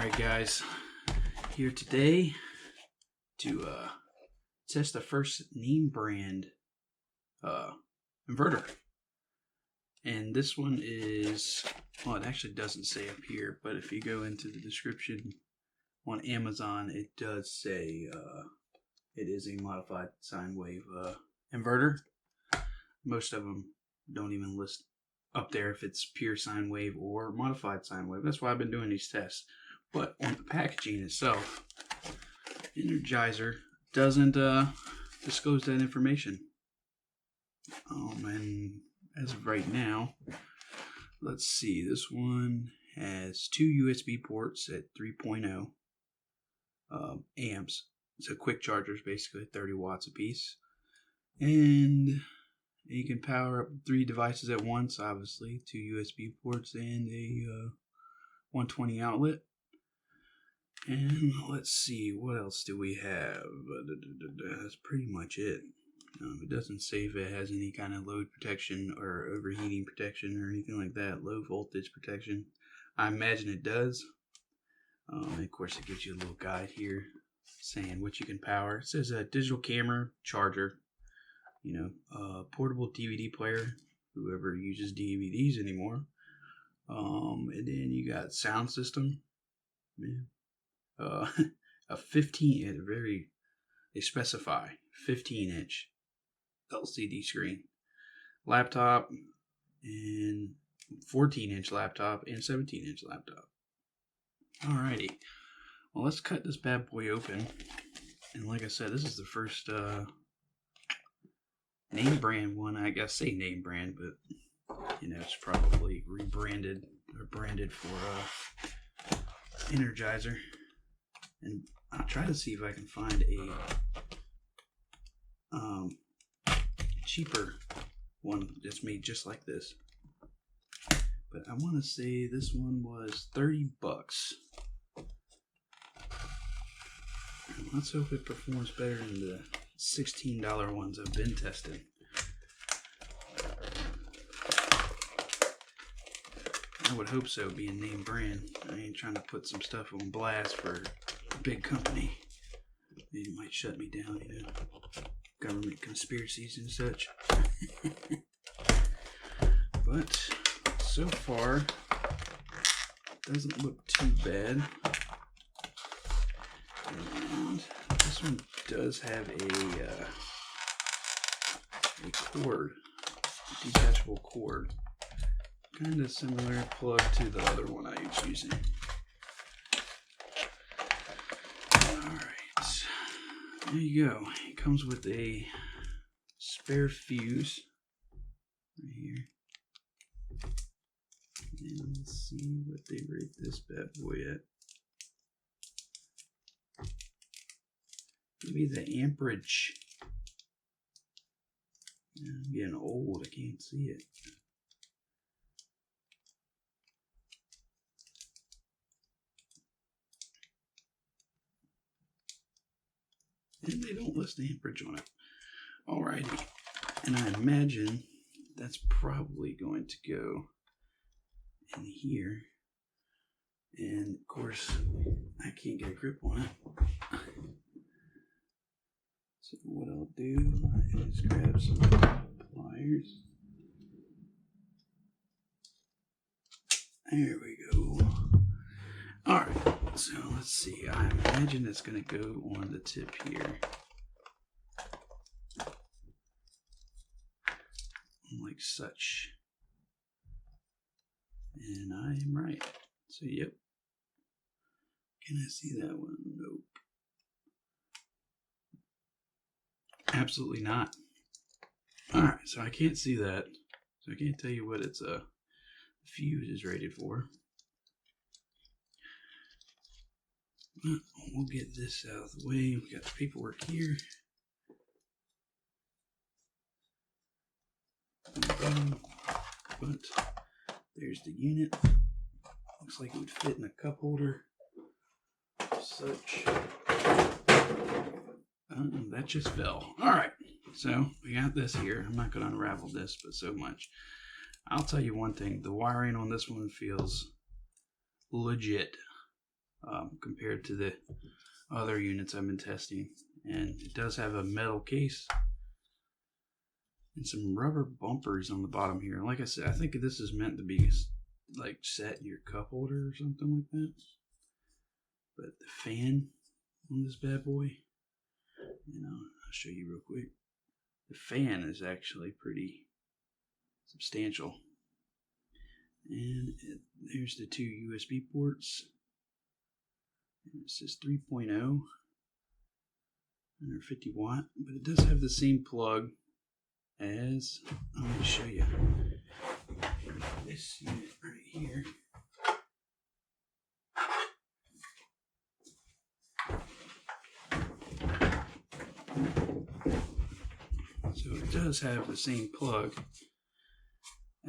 Alright guys, here today to test the first name brand inverter. And this one is, well, it actually doesn't say up here, but if you go into the description on Amazon, it does say it is a modified sine wave inverter. Most of them don't even list up there if it's pure sine wave or modified sine wave. That's why I've been doing these tests. But on the packaging itself, Energizer doesn't disclose that information. And as of right now, let's see, this one has two USB ports at 3.0 amps. So quick chargers, basically 30 watts a piece. And you can power up 3 devices at once, obviously, 2 USB ports and a 120 outlet. And let's see, what else do we have? That's pretty much it. It doesn't say if it has any kind of load protection or overheating protection or anything like that, low voltage protection. I imagine it does. And of course, it gives you a little guide here saying what you can power. It says a digital camera, charger, portable DVD player, whoever uses DVDs anymore. And then you got sound system. A 15, they specify 15-inch LCD screen, laptop, and 14-inch laptop, and 17-inch laptop. Alrighty, well, let's cut this bad boy open. And like I said, this is the first name brand one. I guess say name brand, but it's probably rebranded or branded for Energizer. And I'll try to see if I can find a cheaper one that's made just like this. But I want to say this one was $30. And let's hope it performs better than the $16 ones I've been testing. I would hope so, being name brand. I ain't trying to put some stuff on blast for a big company. They might shut me down, government conspiracies and such. But so far, doesn't look too bad. And this one does have a cord, detachable cord. Kind of similar plug to the other one I was using. Alright, there you go. It comes with a spare fuse right here. And let's see what they rate this bad boy at. Maybe the amperage. Yeah, I'm getting old, I can't see it. And they don't list the amperage on it. Alrighty. And I imagine that's probably going to go in here. And of course, I can't get a grip on it. So what I'll do is grab some pliers. There we go. Alright, so let's see. I imagine it's going to go on the tip here. Like such. And I am right. So, yep. Can I see that one? Nope. Absolutely not. Alright, so I can't see that. So I can't tell you what its fuse is rated for. But we'll get this out of the way. We got the paperwork here. But there's the unit. Looks like it would fit in a cup holder. Such. That just fell. Alright, so we got this here. I'm not going to unravel this, but so much. I'll tell you one thing. The wiring on this one feels legit. compared to the other units I've been testing. And it does have a metal case and some rubber bumpers on the bottom here. Like I said, I think this is meant to be like set in your cup holder or something like that. But the fan on this bad boy, I'll show you real quick. The fan is actually pretty substantial. And there's the two USB ports. And it says 3.0, 150 watt, but it does have the same plug as, I'm going to show you this unit right here. So it does have the same plug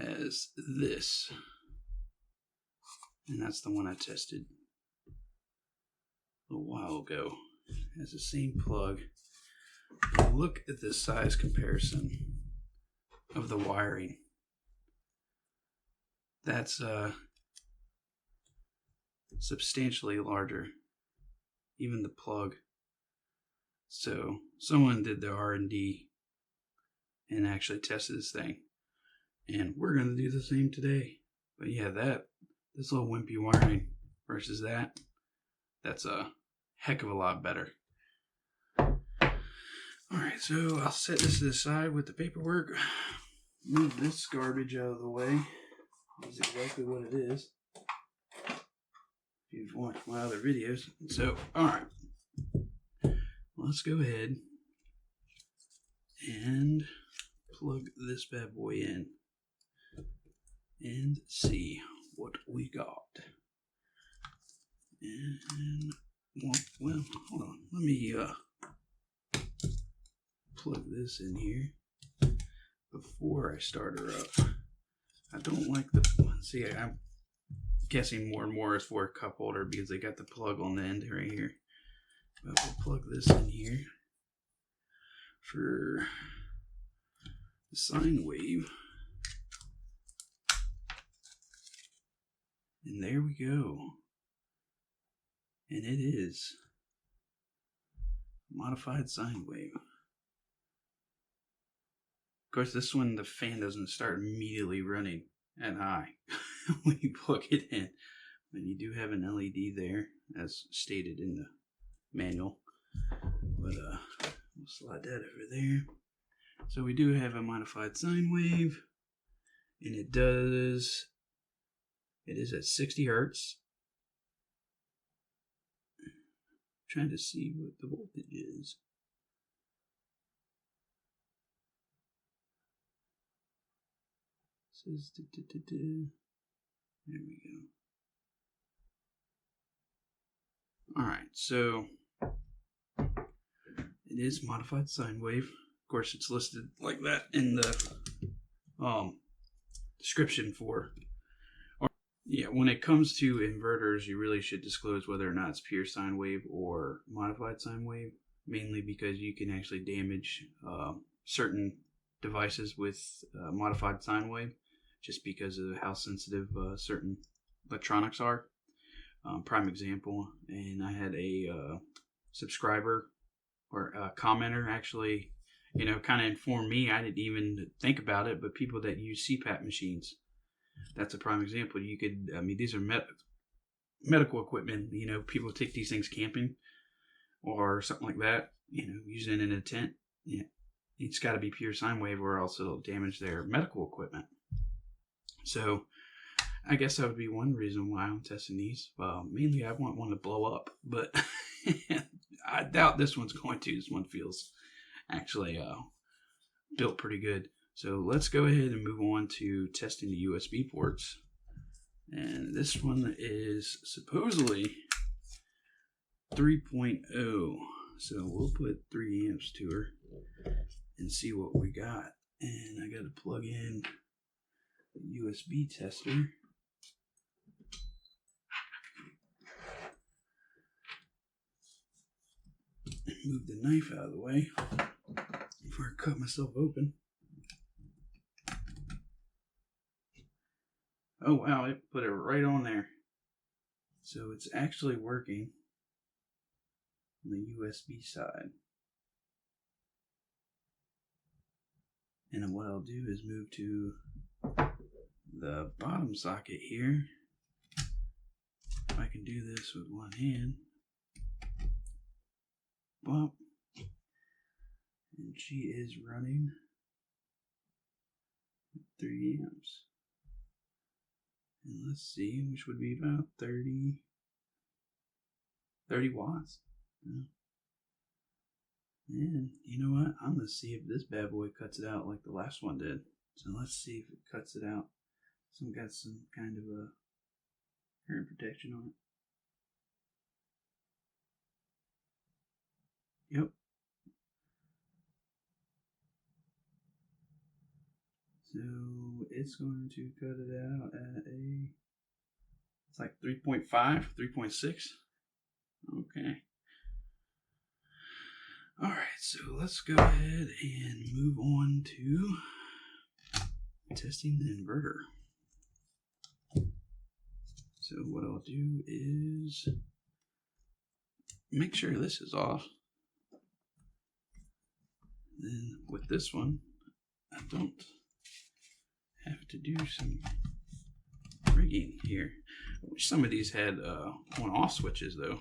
as this, and that's the one I tested a while ago. It has the same plug. Look at the size comparison of the wiring. That's substantially larger, even the plug. So someone did the R&D and actually tested this thing, and we're gonna do the same today. But yeah, this little wimpy wiring versus that's a heck of a lot better. Alright, so I'll set this to the side with the paperwork, move this garbage out of the way. That's exactly what it is if you've watched my other videos. So alright, let's go ahead and plug this bad boy in and see what we got. And well, hold on, let me plug this in here before I start her up. I don't like see, I'm guessing more and more is for a cup holder because they got the plug on the end right here. But we'll plug this in here for the sine wave. And there we go. And it is modified sine wave. Of course, this one, the fan doesn't start immediately running at high when you plug it in. But you do have an LED there, as stated in the manual. But we'll slide that over there. So we do have a modified sine wave. And it is at 60 hertz. I'm trying to see what the voltage is. It says there we go. Alright, so it is modified sine wave. Of course, it's listed like that in the description for. Yeah, when it comes to inverters, you really should disclose whether or not it's pure sine wave or modified sine wave, mainly because you can actually damage certain devices with modified sine wave just because of how sensitive certain electronics are. Prime example, and I had a subscriber or a commenter actually, kind of informed me. I didn't even think about it, but people that use CPAP machines, that's a prime example. These are medical equipment. People take these things camping or something like that, using it in a tent. Yeah, it's got to be pure sine wave or else it'll damage their medical equipment. So I guess that would be one reason why I'm testing these. Mainly I want one to blow up, but I doubt this one's going to. This one feels actually built pretty good. So let's go ahead and move on to testing the USB ports. And this one is supposedly 3.0. So we'll put 3 amps to her and see what we got. And I got to plug in the USB tester. Move the knife out of the way before I cut myself open. Oh wow, it put it right on there. So it's actually working on the USB side. And then what I'll do is move to the bottom socket here. If I can do this with one hand. Bump. And she is running 3 amps. And let's see, which would be about 30 watts. Yeah. And you know what? I'm going to see if this bad boy cuts it out like the last one did. So let's see if it cuts it out. So I've got some kind of a current protection on it. Yep. So it's going to cut it out at it's like 3.5, 3.6. Okay. All right, so let's go ahead and move on to testing the inverter. So what I'll do is make sure this is off. Then with this one, I don't have to do some rigging here. I wish some of these had on-off switches though.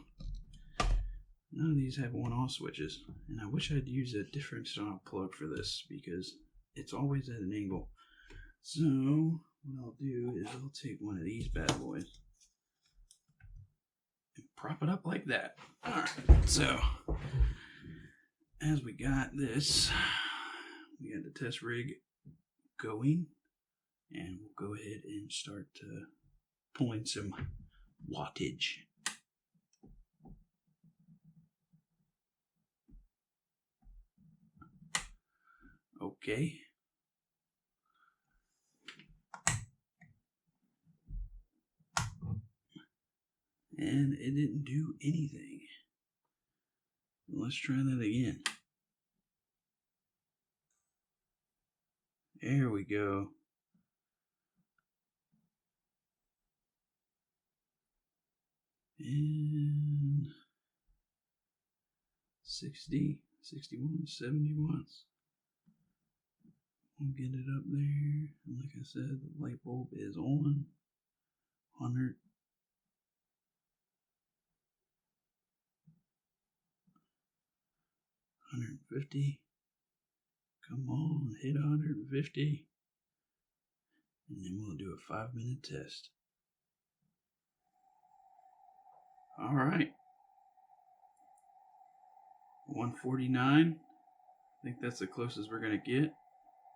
None of these have on-off switches, and I wish I'd use a different style plug for this because it's always at an angle. So what I'll do is I'll take one of these bad boys and prop it up like that. Alright, so as we got this, we got the test rig going, and we'll go ahead and start pulling some wattage. Okay. And it didn't do anything. Let's try that again. There we go. And 60, 61, 70 watts. We'll get it up there. And like I said, the light bulb is on. 100. 150. Come on, hit 150. And then we'll do a 5-minute test. All right. 149. I think that's the closest we're going to get.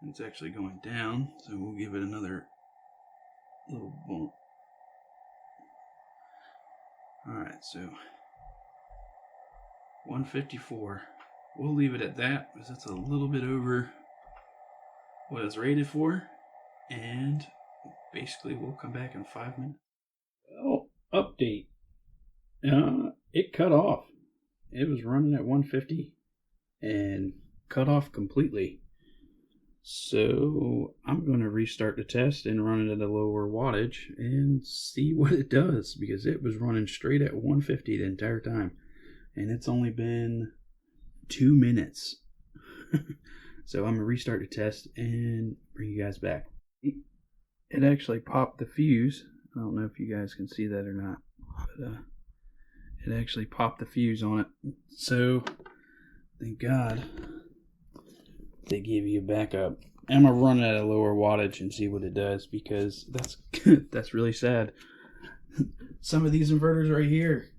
It's actually going down, so we'll give it another little bump. Alright, so 154. We'll leave it at that because that's a little bit over what it's rated for. And basically we'll come back in 5 minutes. Well, update. It cut off. It was running at 150 and cut off completely. So I'm going to restart the test and run it at a lower wattage and see what it does, because it was running straight at 150 the entire time, and it's only been 2 minutes. So I'm going to restart the test and bring you guys back. It actually popped the fuse. I don't know if you guys can see that or not, but it actually popped the fuse on it. So thank God they give you a backup. I'm gonna run it at a lower wattage and see what it does, because that's really sad. Some of these inverters right here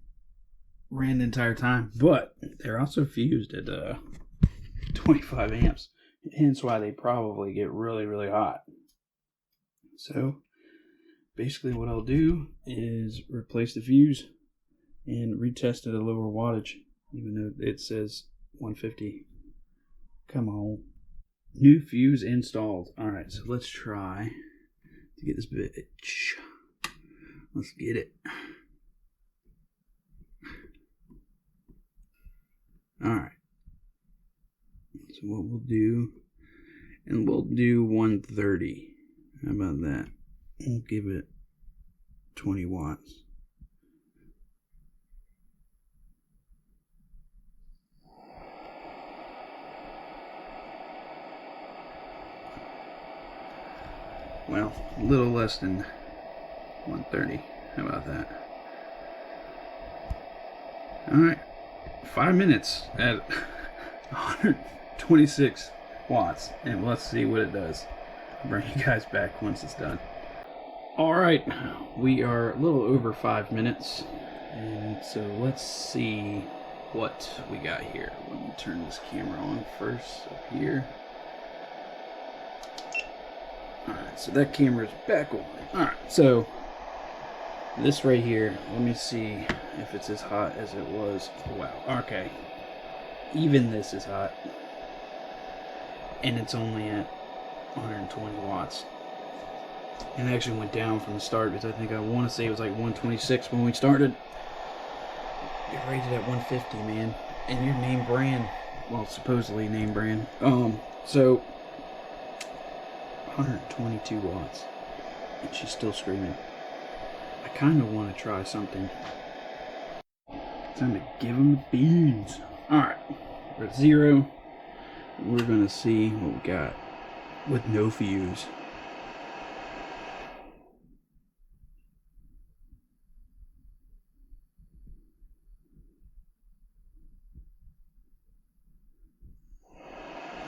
ran the entire time, but they're also fused at 25 amps, hence why they probably get really, really hot. So basically what I'll do is replace the fuse and retest at a lower wattage, even though it says 150. Come on. New fuse installed. Alright, so let's try to get this bitch. Let's get it. Alright. So what we'll do, and we'll do 130. How about that? We'll give it 20 watts. Well, a little less than 130. How about that? Alright, 5 minutes at 126 watts, and let's see what it does. I'll bring you guys back once it's done. Alright, we are a little over 5 minutes, and so let's see what we got here. Let me turn this camera on first up here. Alright, so that camera's back on. Alright, so this right here, let me see if it's as hot as it was. Wow, okay. Even this is hot. And it's only at 120 watts. And it actually went down from the start because I want to say it was like 126 when we started. It rated at 150, man. And your name brand, well, supposedly name brand. So 122 watts. And she's still screaming. I kind of want to try something. Time to give them the beans. Alright, we're at 0. We're going to see what we got with no fuse.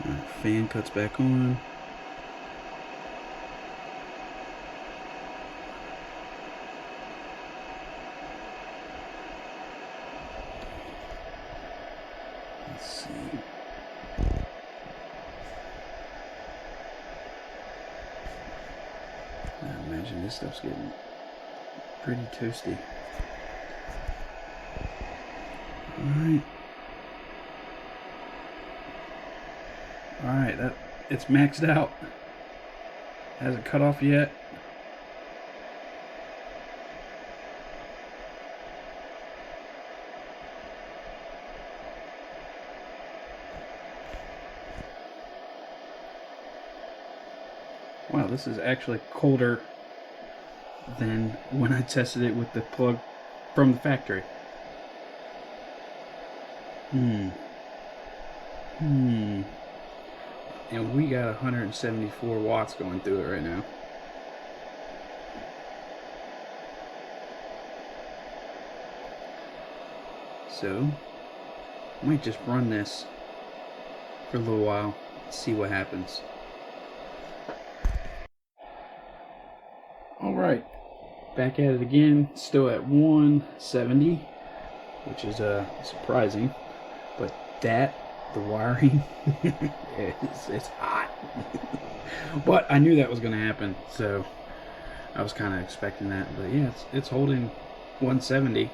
Alright, fan cuts back on. Let's see. I imagine this stuff's getting pretty toasty. Alright, it's maxed out. Hasn't cut off yet. Wow, this is actually colder than when I tested it with the plug from the factory. And we got 174 watts going through it right now. So, I might just run this for a little while, see what happens. Alright, back at it again, still at 170, which is surprising, but the wiring, it's hot. But I knew that was going to happen, so I was kind of expecting that. But yeah, it's holding 170.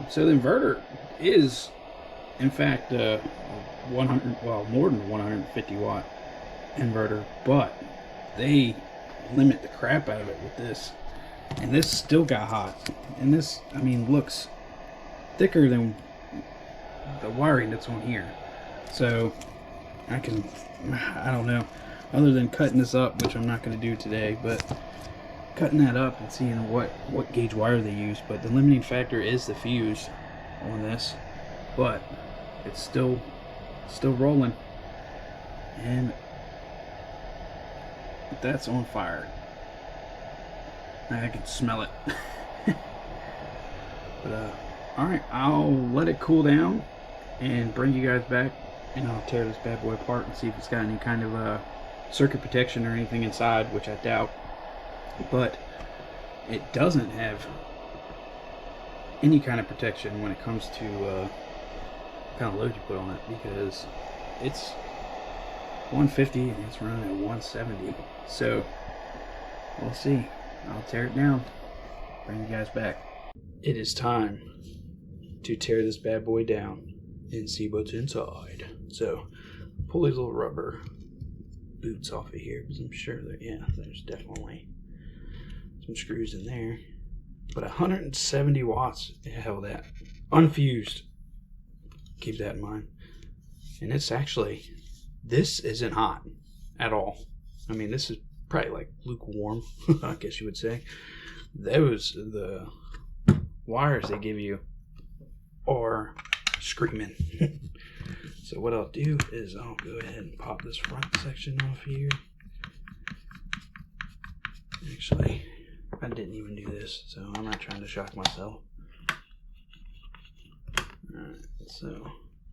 So the inverter is, in fact, 100, well, more than 150 watt inverter, but they limit the crap out of it with this, and this still got hot. And this, I mean, looks thicker than the wiring that's on here. So I don't know, other than cutting this up, which I'm not going to do today, but cutting that up and seeing what gauge wire they use. But the limiting factor is the fuse on this, but it's still rolling, and that's on fire. I can smell it. But alright, I'll let it cool down and bring you guys back, and I'll tear this bad boy apart and see if it's got any kind of circuit protection or anything inside, which I doubt. But it doesn't have any kind of protection when it comes to what kind of load you put on it, because it's 150 and it's running at 170. So we'll see. I'll tear it down, bring you guys back. It is time to tear this bad boy down and see what's inside. So pull these little rubber boots off of here, because I'm sure that, yeah, there's definitely some screws in there. But 170 watts, hell, that unfused, keep that in mind. And it's actually, this isn't hot at all. I mean, this is probably like lukewarm, I guess you would say. The wires they give you are screaming. So what I'll do is I'll go ahead and pop this front section off here. Actually, I didn't even do this, so I'm not trying to shock myself. Alright, so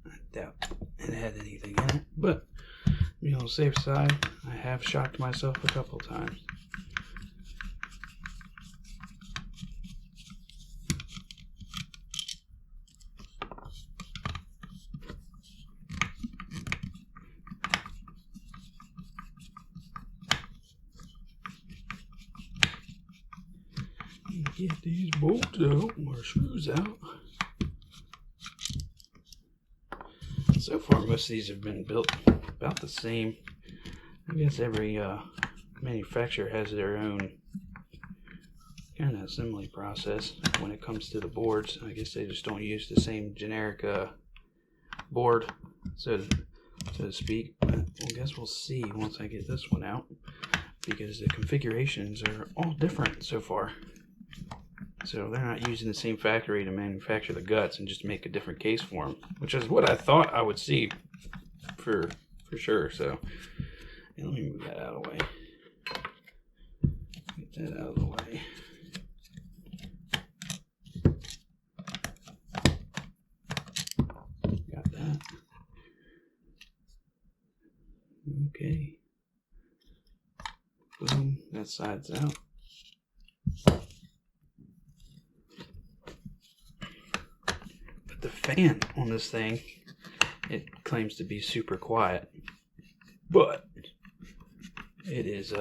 I doubt it had anything in it, but to be on the safe side, I have shocked myself a couple times. Get these bolts out or screws out. So far, most of these have been built about the same. I guess every manufacturer has their own kind of assembly process when it comes to the boards. I guess they just don't use the same generic board, so to speak. But I guess we'll see once I get this one out, because the configurations are all different so far. So they're not using the same factory to manufacture the guts and just make a different case for them, which is what I thought I would see for sure. So yeah, let me move that out of the way. Get that out of the way. Got that. Okay. Boom. That side's out. The fan on this thing, it claims to be super quiet, but it is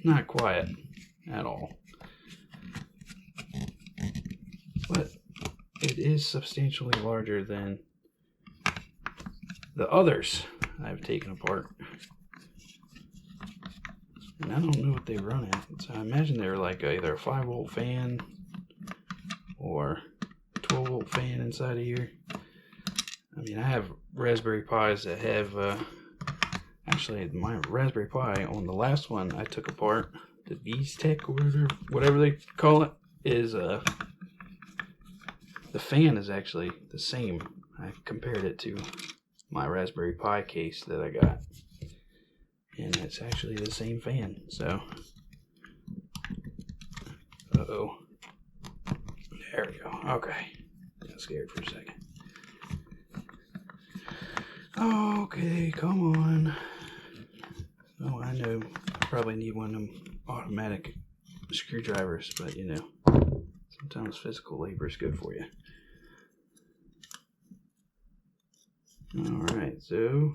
not quiet at all. But it is substantially larger than the others I've taken apart, and I don't know what they run at. So I imagine they're like either a 5-volt fan or 12-volt fan inside of here. I mean, I have Raspberry Pis that have actually my Raspberry Pi on the last one I took apart, the VTech or whatever they call it, is the fan is actually the same. I compared it to my Raspberry Pi case that I got, and it's actually the same fan. So uh-oh, there we go. Okay, got scared for a second. Okay, come on. Oh, I know I probably need one of them automatic screwdrivers, but you know, sometimes physical labor is good for you. Alright, so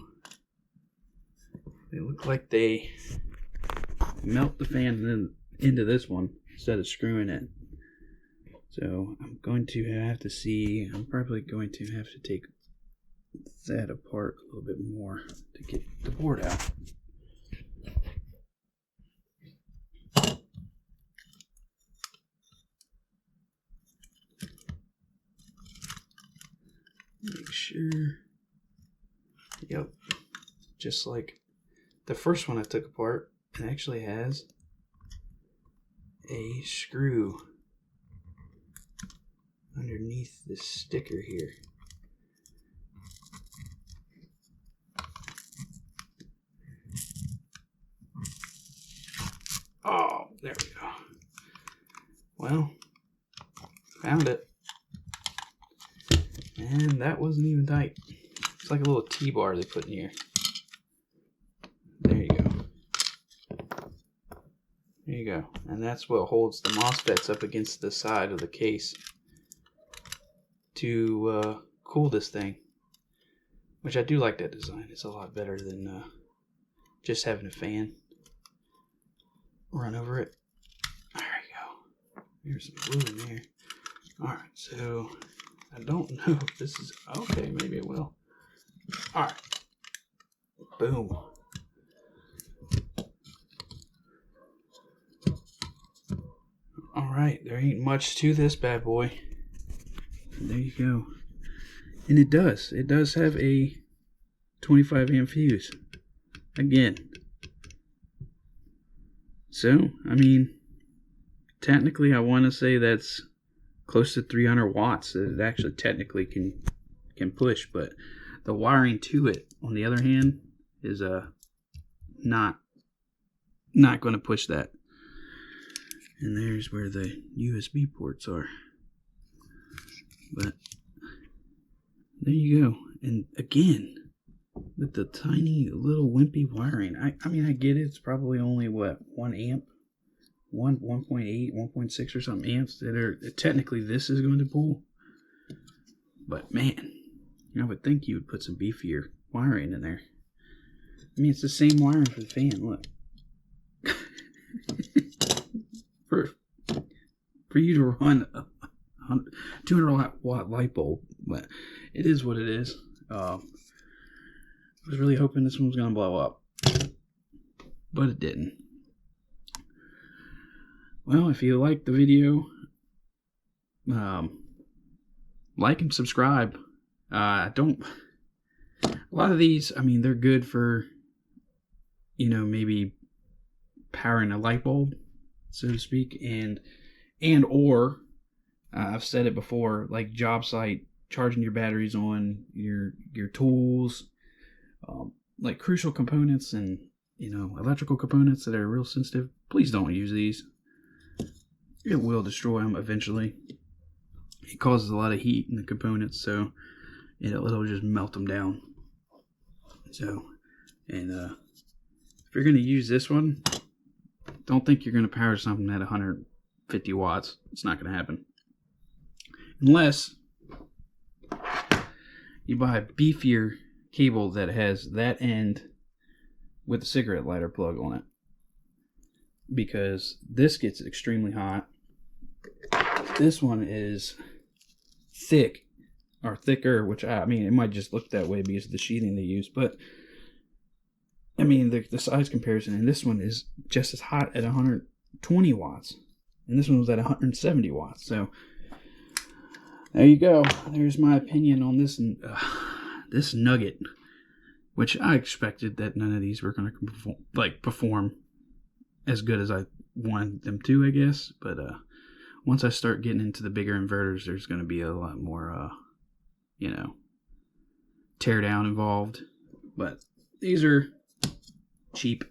they look like they melt the fan into this one instead of screwing it. So I'm going to have to see, I'm probably going to have to take that apart a little bit more to get the board out. Make sure. Yep. Just like the first one I took apart, it actually has a screw underneath the sticker here. Oh, there we go. Well, found it. And that wasn't even tight. It's like a little T-bar they put in here. There you go. There you go. And that's what holds the MOSFETs up against the side of the case to cool this thing. Which I do like that design. It's a lot better than just having a fan run over it. There you go. Here's some glue in there. Alright, so I don't know if this is okay, maybe it will. Alright. Boom. Alright, there ain't much to this bad boy. There you go. And it does have a 25 amp fuse. Again. So, I mean, technically I want to say that's close to 300 watts that it actually technically can push, but the wiring to it, on the other hand, is not going to push that. And there's where the USB ports are. But there you go. And again, with the tiny little wimpy wiring. I mean, I get it. It's probably only, what, 1 amp? 1.8, 1.6 or something amps that are technically this is going to pull. But man, I would think you would put some beefier wiring in there. I mean, it's the same wiring for the fan. Look. for you to run a 200 watt light bulb, but it is what it is. I was really hoping this one was going to blow up, but it didn't. Well, if you like the video, like and subscribe. A lot of these, I mean, they're good for, maybe powering a light bulb, so to speak, or I've said it before, like job site, charging your batteries on your tools, like crucial components and electrical components that are real sensitive. Please don't use these. It will destroy them eventually. It causes a lot of heat in the components, so it'll just melt them down. So, and if you're going to use this one, don't think you're going to power something at 150 watts. It's not going to happen. Unless you buy a beefier cable that has that end with a cigarette lighter plug on it. Because this gets extremely hot. This one is thick, or thicker, which I mean, it might just look that way because of the sheathing they use, but I mean, the size comparison, and this one is just as hot at 120 watts, and this one was at 170 watts, so there you go. There's my opinion on this this nugget, which I expected that none of these were going to perform as good as I wanted them to, I guess, but once I start getting into the bigger inverters, there's going to be a lot more, tear down involved. But these are cheap.